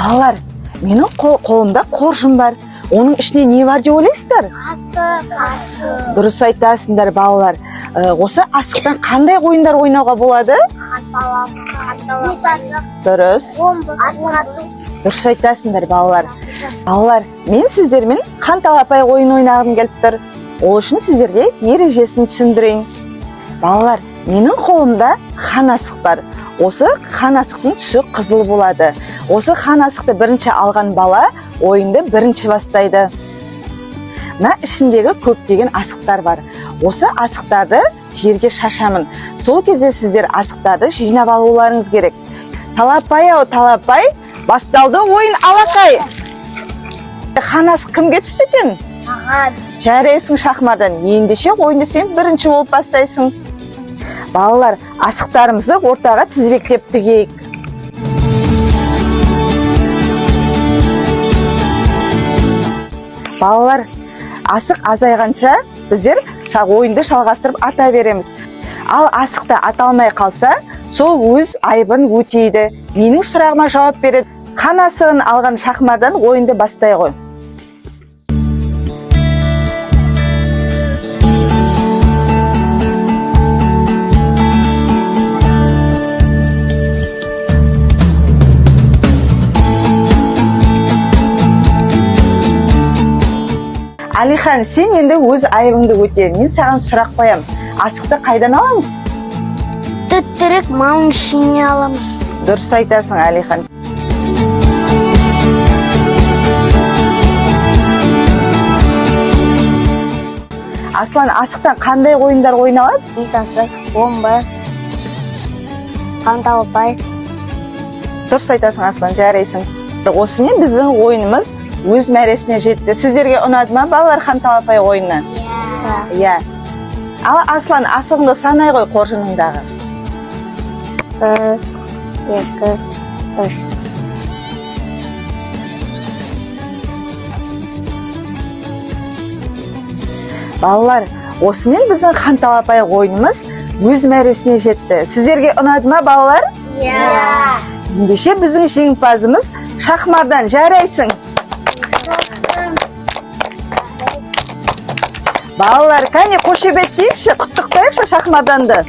Балалар, менің қолымда қоржын бар. Оның ішіне не бар деп ойлайсыздар? Асық. Дұрыс айтасыңдар, балалар. Осы асықтан қандай ойындар ойнауға болады? Асық. Дұрыс. Асық ату. Дұрыс айтасыңдар, балалар. Балалар, мен сіздермен қан талапай ойын ойнағым келіп тұр. Ол үшін сіздерге ережесін түсіндірейін. Балалар, менің қолымда қан асық бар. Осы қан асықтың түсі қызыл болады. Осы қан асықты бірінші алған бала ойынды бірінші бастайды. Мына ішіндегі көптеген асықтар бар. Осы асықтарды жерге шашамын. Сол кезде сіздер асықтарды жинап алуларыңыз керек. Талапай ау талапай, басталды ойын алақай. Қан асық кімге түсті екен? Маған. Жарайсың шахмардан. Ендеше ойынды сен бірінші болып бастайсың. Балалар, асықтарымызды ортаға тізбектеп тігейік. Балалар, асық азайғанша біздер ойынды жалғастырып ата береміз. Ал асықты аталмай қалса, сол өз айыбын өтейді. Менің сұрағыма жауап береді. Қан асығын алған шахмардан ойынды бастай ғой. Алихан, сен енді өз айыбыңды өте. Мен саған сұрақ қоям. Асықты қайдан аламыз? Түттірік малын ішіне аламыз. Дұрыс айтасың, Алихан. Аслан, асықтан қандай ойындар ойналады? Асық, бомба, қан талапай. Дұрыс айтасың, Аслан, жарайсың. Осымен біздің ойынымыз өз мәресіне жетті. Сіздерге ұнады ма балалар қан талапай ойыны? Иә. Ал Аслан, асығыңды санай ғой қоржыныңдағы. 1, 2, 3. Балалар, осымен біздің қан талапай ойынымыз өз мәресіне жетті. Сіздерге ұнады ма балалар? Иә. Ендеше біздің жеңімпазымыз шахмардан. Жарайсың. Балалар, кәне қошеметтейікші, құттықтайықшы шахмарданды.